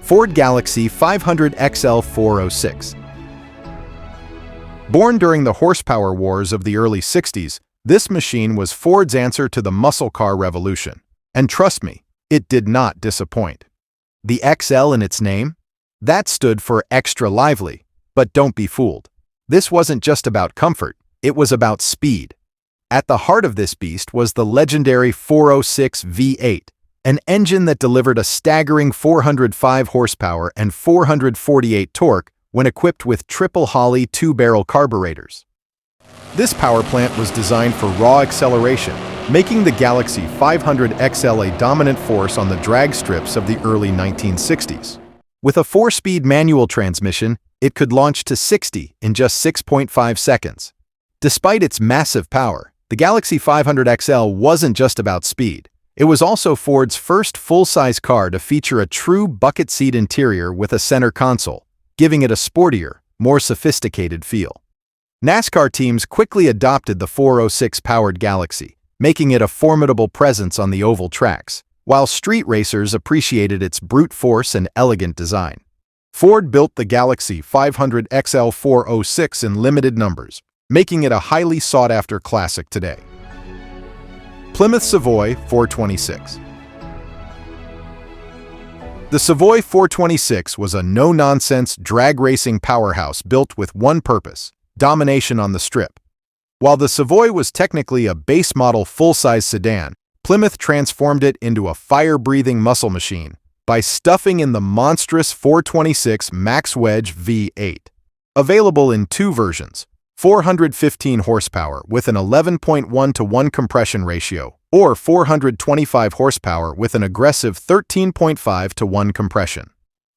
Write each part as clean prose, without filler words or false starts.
Ford Galaxy 500 XL 406. Born during the horsepower wars of the early 60s, this machine was Ford's answer to the muscle car revolution. And trust me, it did not disappoint. The XL in its name? That stood for extra lively. But don't be fooled. This wasn't just about comfort, it was about speed. At the heart of this beast was the legendary 406 V8, an engine that delivered a staggering 405 horsepower and 448 torque when equipped with triple Holley two-barrel carburetors. This power plant was designed for raw acceleration, making the Galaxy 500 XL a dominant force on the drag strips of the early 1960s. With a 4-speed manual transmission, it could launch to 60 in just 6.5 seconds. Despite its massive power, the Galaxy 500 XL wasn't just about speed. It was also Ford's first full-size car to feature a true bucket seat interior with a center console, giving it a sportier, more sophisticated feel. NASCAR teams quickly adopted the 406-powered Galaxy, making it a formidable presence on the oval tracks, while street racers appreciated its brute force and elegant design. Ford built the Galaxy 500 XL 406 in limited numbers, making it a highly sought-after classic today. Plymouth Savoy 426. The Savoy 426 was a no-nonsense drag racing powerhouse built with one purpose: domination on the strip. While the Savoy was technically a base-model full-size sedan, Plymouth transformed it into a fire-breathing muscle machine by stuffing in the monstrous 426 Max Wedge V8. Available in two versions, 415 horsepower with an 11.1:1 compression ratio, or 425 horsepower with an aggressive 13.5:1 compression.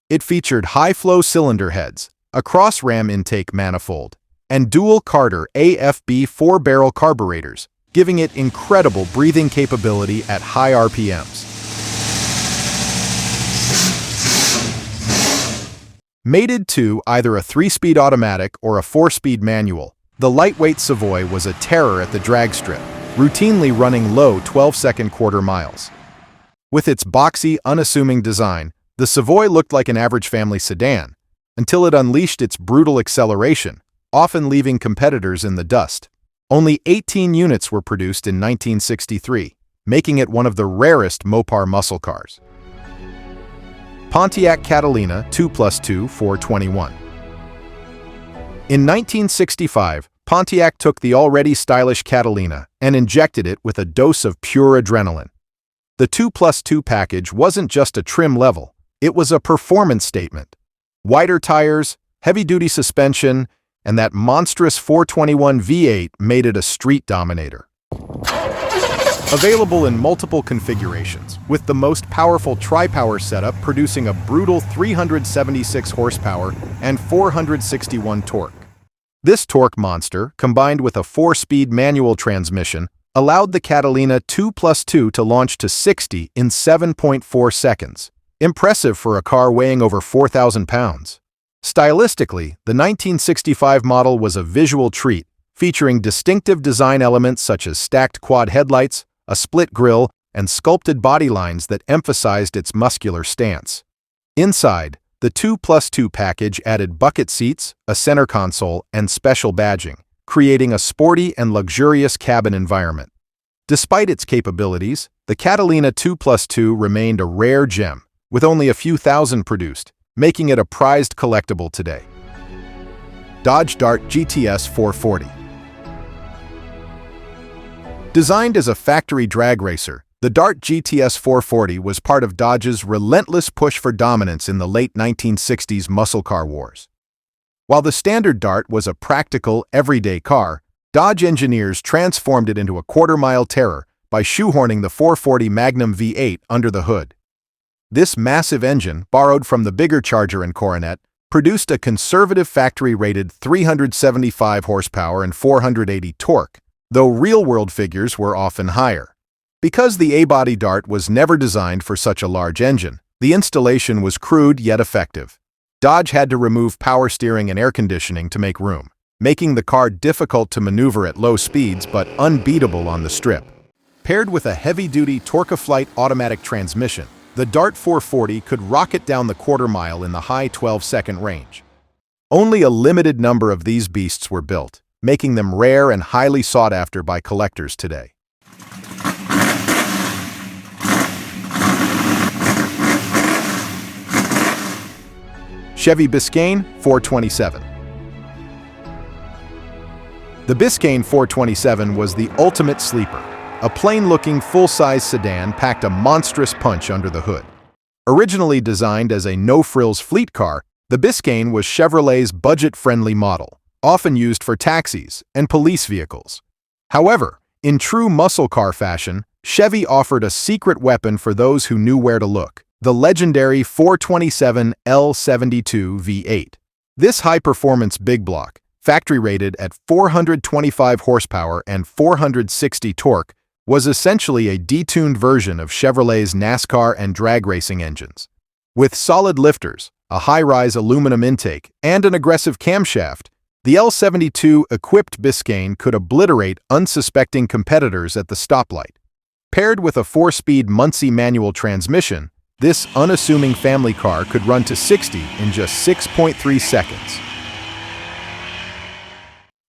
It featured high-flow cylinder heads, a cross-ram intake manifold, and dual Carter AFB 4-barrel carburetors, giving it incredible breathing capability at high RPMs. Mated to either a 3-speed automatic or a 4-speed manual, the lightweight Savoy was a terror at the drag strip, routinely running low 12-second quarter miles. With its boxy, unassuming design, the Savoy looked like an average family sedan, until it unleashed its brutal acceleration, often leaving competitors in the dust. Only 18 units were produced in 1963, making it one of the rarest Mopar muscle cars. Pontiac Catalina 2+2 421. In 1965, Pontiac took the already stylish Catalina and injected it with a dose of pure adrenaline. The 2+2 package wasn't just a trim level, it was a performance statement. Wider tires, heavy-duty suspension, and that monstrous 421 V8 made it a street dominator. Available in multiple configurations, with the most powerful tri-power setup producing a brutal 376 horsepower and 461 torque. This torque monster, combined with a 4-speed manual transmission, allowed the Catalina 2+2 to launch to 60 in 7.4 seconds. Impressive for a car weighing over 4,000 pounds. Stylistically, the 1965 model was a visual treat, featuring distinctive design elements such as stacked quad headlights, a split grille, and sculpted body lines that emphasized its muscular stance. Inside, the 2+2 package added bucket seats, a center console, and special badging, creating a sporty and luxurious cabin environment. Despite its capabilities, the Catalina 2+2 remained a rare gem, with only a few thousand produced, making it a prized collectible today. Dodge Dart GTS 440. Designed as a factory drag racer, the Dart GTS 440 was part of Dodge's relentless push for dominance in the late 1960s muscle car wars. While the standard Dart was a practical, everyday car, Dodge engineers transformed it into a quarter-mile terror by shoehorning the 440 Magnum V8 under the hood. This massive engine, borrowed from the bigger Charger and Coronet, produced a conservative factory-rated 375 horsepower and 480 torque, though real-world figures were often higher. Because the A-body Dart was never designed for such a large engine, the installation was crude yet effective. Dodge had to remove power steering and air conditioning to make room, making the car difficult to maneuver at low speeds but unbeatable on the strip. Paired with a heavy-duty Torque-A-Flight automatic transmission, The Dart 440 could rocket down the quarter-mile in the high 12-second range. Only a limited number of these beasts were built, making them rare and highly sought after by collectors today. Chevy Biscayne 427. The Biscayne 427 was the ultimate sleeper. A plain-looking, full-size sedan packed a monstrous punch under the hood. Originally designed as a no-frills fleet car, the Biscayne was Chevrolet's budget-friendly model, often used for taxis and police vehicles. However, in true muscle car fashion, Chevy offered a secret weapon for those who knew where to look: the legendary 427 L72 V8. This high-performance big block, factory-rated at 425 horsepower and 460 torque, was essentially a detuned version of Chevrolet's NASCAR and drag racing engines. With solid lifters, a high-rise aluminum intake, and an aggressive camshaft, the L72-equipped Biscayne could obliterate unsuspecting competitors at the stoplight. Paired with a 4-speed Muncie manual transmission, this unassuming family car could run to 60 in just 6.3 seconds.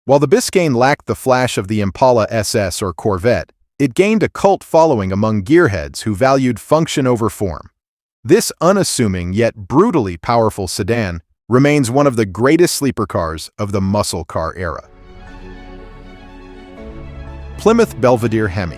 While the Biscayne lacked the flash of the Impala SS or Corvette, it gained a cult following among gearheads who valued function over form. This unassuming yet brutally powerful sedan remains one of the greatest sleeper cars of the muscle car era. Plymouth Belvedere Hemi.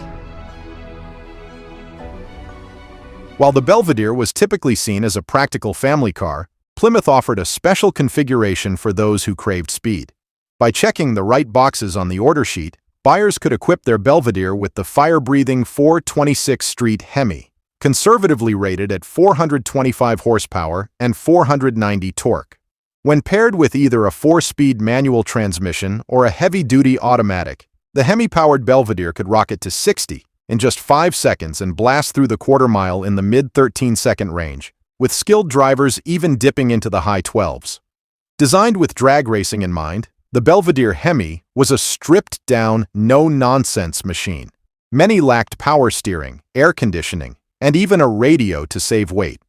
While the Belvedere was typically seen as a practical family car, Plymouth offered a special configuration for those who craved speed. By checking the right boxes on the order sheet, buyers could equip their Belvedere with the fire-breathing 426 Street Hemi, conservatively rated at 425 horsepower and 490 torque. When paired with either a 4-speed manual transmission or a heavy-duty automatic, the Hemi-powered Belvedere could rocket to 60 in just 5 seconds and blast through the quarter-mile in the mid-13-second range, with skilled drivers even dipping into the high 12s. Designed with drag racing in mind, the Belvedere Hemi was a stripped-down, no-nonsense machine. Many lacked power steering, air conditioning, and even a radio to save weight.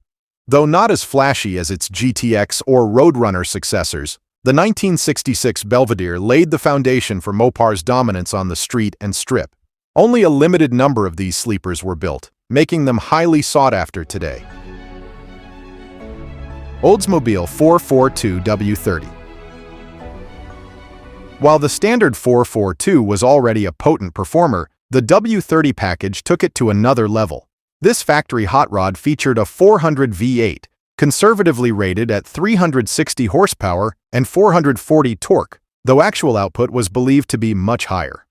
Though not as flashy as its GTX or Roadrunner successors, the 1966 Belvedere laid the foundation for Mopar's dominance on the street and strip. Only a limited number of these sleepers were built, making them highly sought after today. Oldsmobile 442 W30. While the standard 442 was already a potent performer, the W30 package took it to another level. This factory hot rod featured a 400 V8, conservatively rated at 360 horsepower and 440 torque, though actual output was believed to be much higher.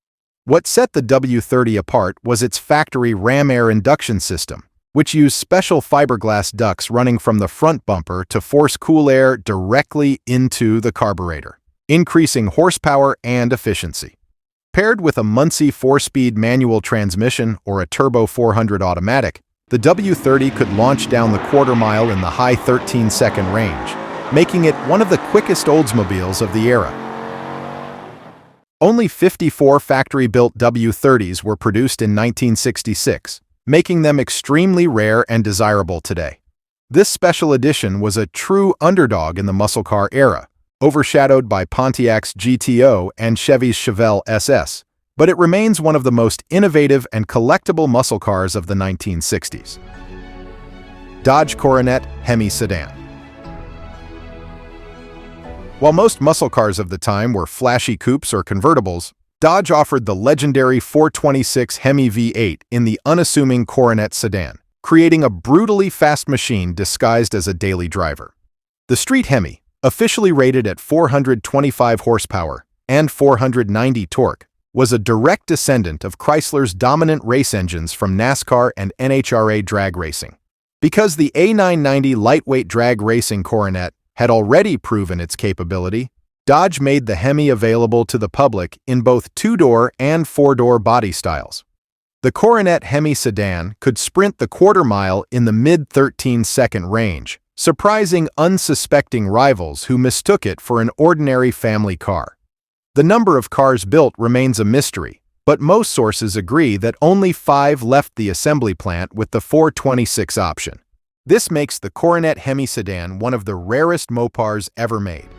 What set the W30 apart was its factory ram air induction system, which used special fiberglass ducts running from the front bumper to force cool air directly into the carburetor, increasing horsepower and efficiency. Paired with a Muncie 4-speed manual transmission or a Turbo 400 automatic, the W30 could launch down the quarter-mile in the high 13-second range, making it one of the quickest Oldsmobiles of the era. Only 54 factory-built W30s were produced in 1966, making them extremely rare and desirable today. This special edition was a true underdog in the muscle car era, overshadowed by Pontiac's GTO and Chevy's Chevelle SS, but it remains one of the most innovative and collectible muscle cars of the 1960s. Dodge Coronet Hemi Sedan. While most muscle cars of the time were flashy coupes or convertibles, Dodge offered the legendary 426 Hemi V8 in the unassuming Coronet sedan, creating a brutally fast machine disguised as a daily driver. The Street Hemi, officially rated at 425 horsepower and 490 torque, was a direct descendant of Chrysler's dominant race engines from NASCAR and NHRA drag racing. Because the A990 lightweight drag racing Coronet had already proven its capability, Dodge made the Hemi available to the public in both 2-door and 4-door body styles. The Coronet Hemi sedan could sprint the quarter-mile in the mid-13-second range, surprising unsuspecting rivals who mistook it for an ordinary family car. The number of cars built remains a mystery, but most sources agree that only 5 left the assembly plant with the 426 option. This makes the Coronet Hemi sedan one of the rarest Mopars ever made.